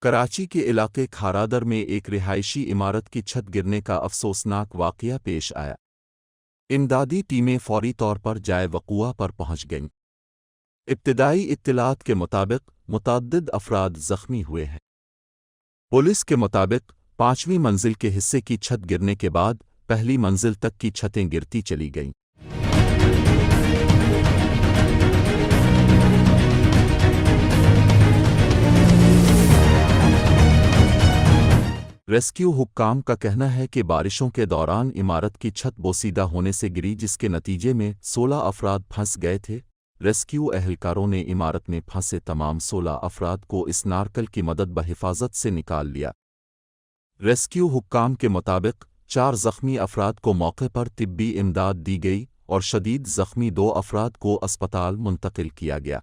कराची के इलाके खारादर में एक रिहायशी इमारत की छत गिरने का अफसोसनाक वाक़या पेश आया। इमदादी टीमें फौरी तौर पर जाए वक़ूआ पर पहुंच गईं। इब्तिदाई इत्तलात के मुताबिक मुतअद्दिद अफराद ज़ख्मी हुए हैं। पुलिस के मुताबिक 5वीं मंजिल के हिस्से की छत गिरने के बाद पहली मंजिल तक की छतें गिरती चली गईं। रेस्क्यू हुक्काम का कहना है कि बारिशों के दौरान इमारत की छत बोसीदा होने से गिरी, जिसके नतीजे में 16 अफराद फंस गए थे। रेस्क्यू एहलकारों ने इमारत में फंसे तमाम 16 अफराद को इस नारकल की मदद बहिफाजत से निकाल लिया। रेस्क्यू हुक्काम के मुताबिक 4 ज़ख्मी अफराद को मौके पर तिब्बी इमदाद दी गई और शदीद ज़ख्मी 2 अफराद को अस्पताल मुंतकिल किया गया।